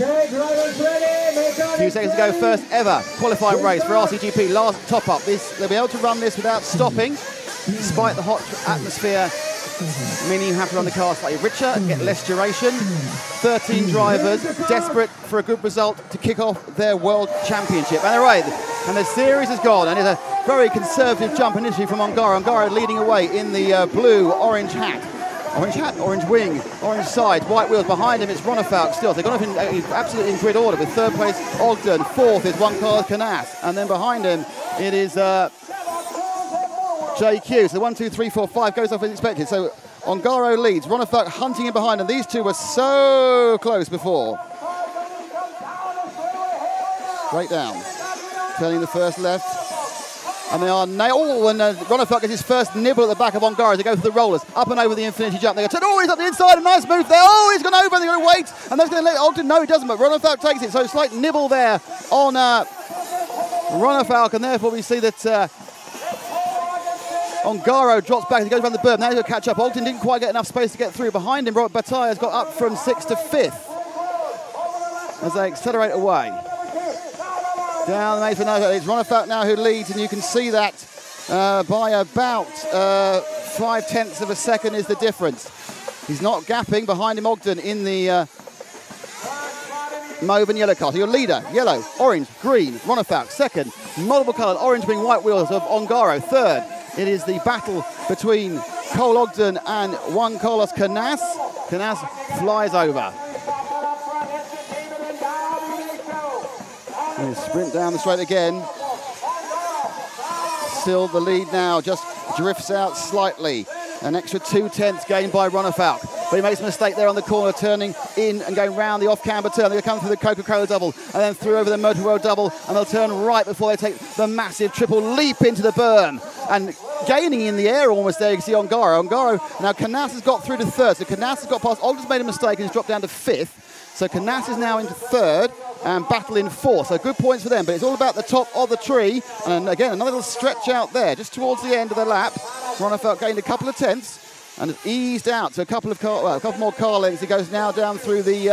A few seconds to go, first ever qualifying race for RCGP, last top-up. They'll be able to run this without stopping, despite the hot atmosphere, meaning you have to run the car slightly richer, get less duration. 13 drivers desperate for a good result to kick off their World Championship. And they're right, and the series has gone, and it's a very conservative jump initially from Ongaro. Ongaro leading away in the blue-orange hat. Orange hat, orange wing, orange sides, white wheels. Behind him, it's Ronefalk still. They've gone up absolutely in grid order with third place Ogden, fourth is Juan Carlos Canas, and then behind him it is JQ. So 1, 2, 3, 4, 5 goes off as expected. So Ongaro leads, Ronefalk hunting in behind, and these two were so close before. Straight down, turning the first left. And they are and Ronefalk gets his first nibble at the back of Ongaro as they go through the rollers, up and over the infinity jump. They go, oh, he's up the inside, a nice move there. Oh, he's gone over, and they're going to wait, and that's going to let Ogden. No, he doesn't, but Ronefalk takes it. So a slight nibble there on Ronefalk, and therefore we see that Ongaro drops back as he goes around the berm. Now he's going to catch up. Ogden didn't quite get enough space to get through. Behind him, Robert Bataille has got up from 6th to 5th as they accelerate away. Down the main for now, it's Ronefalk now who leads, and you can see that by about 0.5 of a second is the difference. He's not gapping. Behind him, Ogden in the mauve and yellow car. So your leader, yellow, orange, green, Ronefalk. Second, multiple coloured, orange being white wheels of Ongaro. Third, it is the battle between Cole Ogden and Juan Carlos Canas. Canas flies over. And sprint down the straight again. Still the lead now, just drifts out slightly. An extra 0.2 gained by Ronefalk. But he makes a mistake there on the corner, turning in and going round the off-camber turn. They'll come through the Coca-Cola double and then through over the Motor World double, and they'll turn right before they take the massive triple leap into the berm. And gaining in the air almost there, you can see Ongaro. Now Canas has got through to third, so Canas has got past. Ogden's made a mistake and he's dropped down to 5th. So Canas is now into third and Battle in 4th. So good points for them, but it's all about the top of the tree. And again, another little stretch out there, just towards the end of the lap. Ronefalk gained a couple of tenths and has eased out to a couple more car lengths. He goes now down through the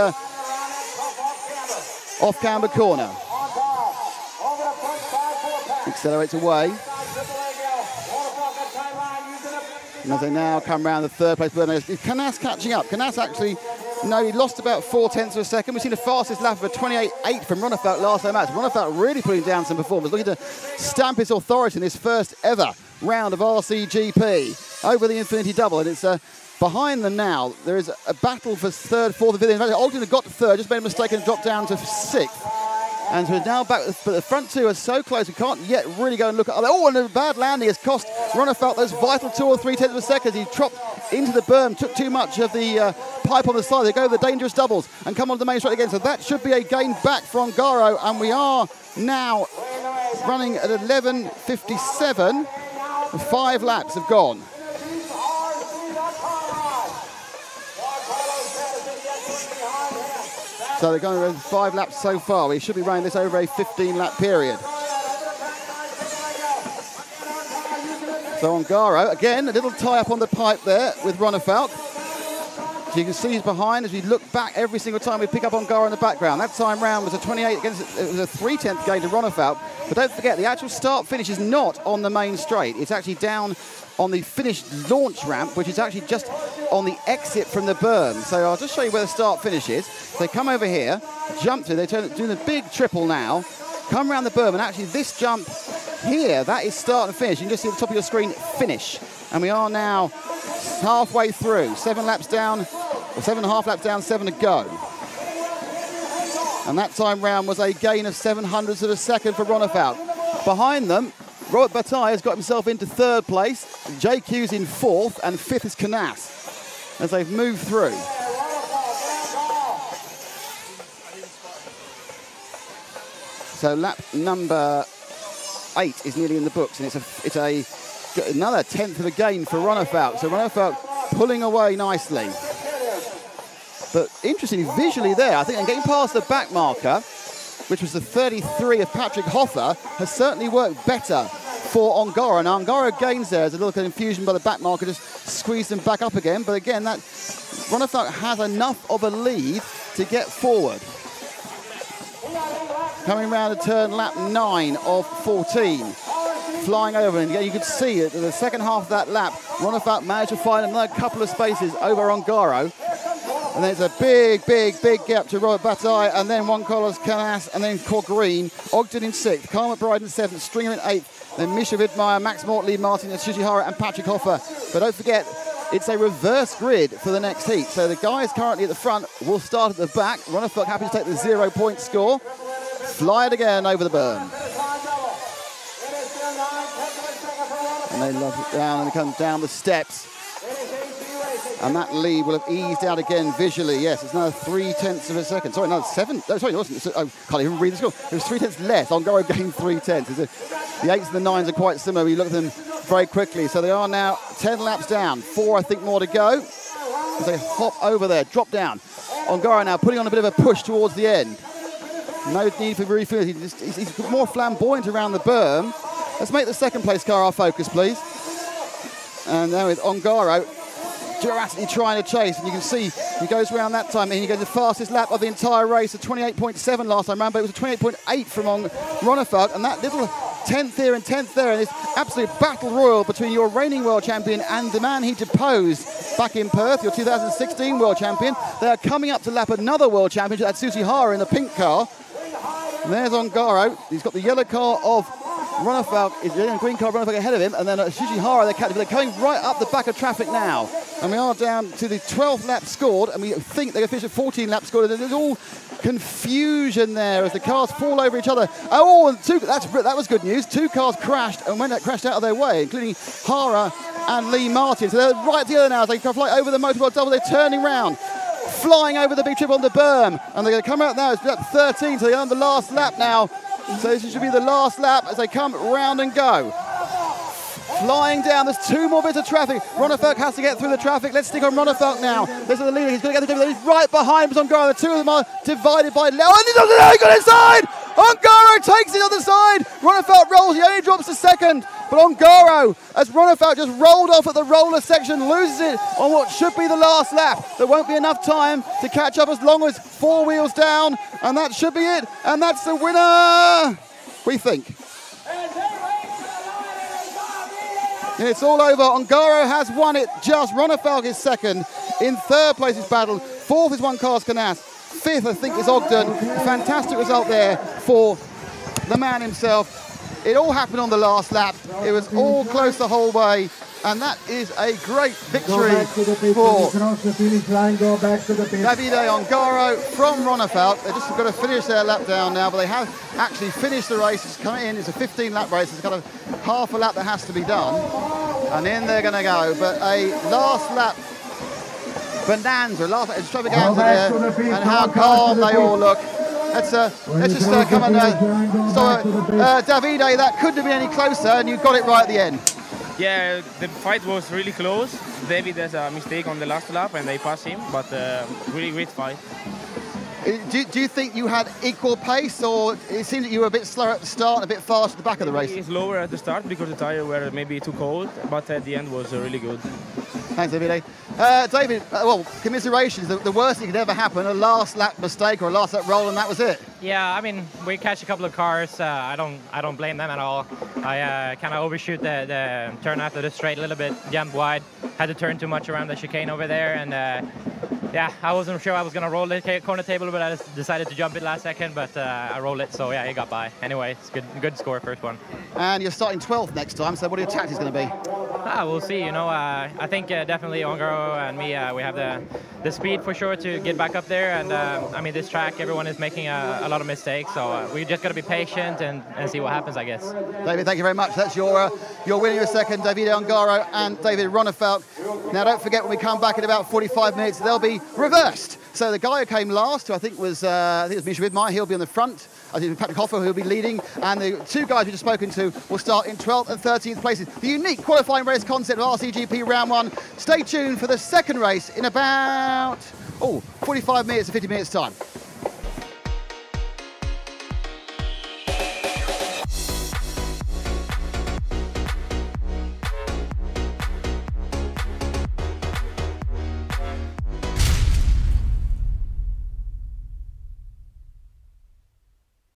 off-camber corner. Accelerates away. And as they now come round the third place, is Canas catching up? Canas actually, no, he lost about 0.4 of a second. We've seen the fastest lap of a 28.8 from Ronefalk last time out. Ronefalk really putting down some performance, looking to stamp his authority in this first ever round of RCGP over the Infinity Double. And it's behind them now. There is a battle for third, fourth, and fifth. In fact, Ogden had got to third, just made a mistake and dropped down to 6th. And so now back, but the front two are so close, we can't yet really go and look at. Oh, and a bad landing has cost Ronefalk those vital 2 or 3 tenths of a second. He dropped into the berm, took too much of the pipe on the side. They go the dangerous doubles and come onto the main straight again. So that should be a gain back for Ongaro, and we are now running at 11:57. 5 laps have gone. So they're going over 5 laps so far. We should be running this over a 15-lap period. So Ongaro, again, a little tie-up on the pipe there with Ronefalk. So you can see he's behind as we look back every single time we pick up Ongaro in the background. That time round was a 28 against, it was a 0.3 gain to Ronefalk. But don't forget, the actual start-finish is not on the main straight. It's actually down on the finished launch ramp, which is actually just on the exit from the berm. So I'll just show you where the start-finish is. So they come over here, jump through, they do the big triple now, come around the berm, and actually this jump here, that is start and finish. You can just see at the top of your screen, finish. And we are now halfway through, 7 laps down, or 7.5 laps down, 7 to go. And that time round was a gain of 0.07 of a second for Ronefalk. Behind them, Robert Bataille has got himself into 3rd place, JQ's in 4th, and 5th is Canas as they've moved through. So lap number 8 is nearly in the books, and it's another 10th of a gain for Ronefalk. So Ronefalk pulling away nicely. But interestingly, visually there, I think, and getting past the back marker, which was the 33 of Patrick Hoffer, has certainly worked better for Ongaro. Now Ongaro gains there as a little confusion by the back marker, just squeezed them back up again. But again, that Ronefalk has enough of a lead to get forward. coming round the turn, lap 9 of 14. Flying over, and you could see it in the second half of that lap. Ronefalk managed to find another couple of spaces over Ongaro. And then it's a big gap to Robert Bataille, and then Juan Carlos Canas, and then Green. Ogden in 6th, Carl McBride in 7th, Stringer in 8th, then Misha Widmeyer, Max Mortley, Martin Tsuchihara, and Patrick Hoffer. But don't forget, it's a reverse grid for the next heat. So the guys currently at the front will start at the back. Ronefalk happy to take the 0-point score. Fly it again over the berm. And they love it down, and it comes down the steps. And that lead will have eased out again visually. Yes, it's now 0.3 of a second. Sorry, no, 7. No, sorry, it wasn't. I can't even read the score. It was 0.3 less. Ongaro gained 0.3. The 8s and the 9s are quite similar. We look at them very quickly. So they are now 10 laps down. 4, I think, more to go. As they hop over there, drop down. Ongaro now putting on a bit of a push towards the end. No need for refueling. He's more flamboyant around the berm. Let's make the second place car our focus, please. And now with Ongaro drastically trying to chase, and you can see he goes around that time, and he goes the fastest lap of the entire race, a 28.7 last time around, but it was a 28.8 from Ronefalk, and that little 10th here and 10th there, and this absolute battle royal between your reigning world champion and the man he deposed back in Perth, your 2016 world champion. They are coming up to lap another world championship, that's Tsuchihara in the pink car. And there's Ongaro, he's got the yellow car of Ronefalk, is the green car, Ronefalk ahead of him, and then Tsuchihara, they're coming right up the back of traffic now. And we are down to the 12th lap scored, and we think they're going to finish at 14 laps scored. There's all confusion there as the cars fall over each other. Oh, and that was good news. 2 cars crashed and crashed out of their way, including Hara and Lee Martin. So they're right together now as they fly over the motorboat double. They're turning round, flying over the big trip on the berm, and they're going to come out now. It's lap 13, so they're on the last lap now. So this should be the last lap as they come round and go. Flying down, there's 2 more bits of traffic. Ronefalk has to get through the traffic. Let's stick on Ronefalk now. This is the leader, he's going to get the lead. He's right behind Ongaro. The 2 of them are divided by Leo. And he doesn't know, he got inside! Ongaro takes it on the side. Ronefalk rolls, he only drops to 2nd. But Ongaro, as Ronefalk just rolled off at the roller section, loses it on what should be the last lap. There won't be enough time to catch up as long as 4 wheels down, and that should be it. And that's the winner, we think. It's all over. Ongaro has won it just. Ronefalk is 2nd. In 3rd place is Battle. 4th is Juan Carlos Canas. 5th, I think, is Ogden. Fantastic result there for the man himself. It all happened on the last lap. It was all close the whole way. And that is a great victory for Davide Ongaro from Ronefalk. They're just got to finish their lap down now, but they have actually finished the race. It's coming in. It's a 15-lap race. It's kind of half a lap that has to be done. And in they're going to go. But a last lap bonanza, last extravaganza there. And how calm they all look. Let's just come and Davide, that couldn't have been any closer, and you got it right at the end. Yeah, the fight was really close. David has a mistake on the last lap and they passed him, but really great fight. Do you think you had equal pace, or it seemed that you were a bit slower at the start and a bit fast at the back of the race? It's lower at the start because the tires were maybe too cold, but at the end was really good. Thanks, David. David, well, commiserations. The worst that could ever happen, a last lap mistake or a last lap roll, and that was it. Yeah, I mean, we catch a couple of cars. I don't blame them at all. I kind of overshoot the turn after the straight a little bit, jumped wide, had to turn too much around the chicane over there, and yeah, I wasn't sure I was going to roll the corner table, but I just decided to jump it last second, but I rolled it, so yeah, it got by. Anyway, it's good score, first one. And you're starting 12th next time, so what are your tactics going to be? We'll see, you know. I think definitely Ongaro and me, we have the speed for sure to get back up there, and I mean, this track, everyone is making a lot of mistakes, so we just got to be patient and see what happens, I guess. David, thank you very much. That's your winner, your second, Davide Ongaro and David Ronefalk. Now, don't forget, when we come back in about 45 minutes, they'll be reversed. So the guy who came last, who I think was Misha Widmeyer, he'll be on the front. I think Patrick Hoffer, who'll be leading, and the 2 guys we just spoken to will start in 12th and 13th places. The unique qualifying race concept of Rcgp Round 1. Stay tuned for the second race in about 45 minutes to 50 minutes time.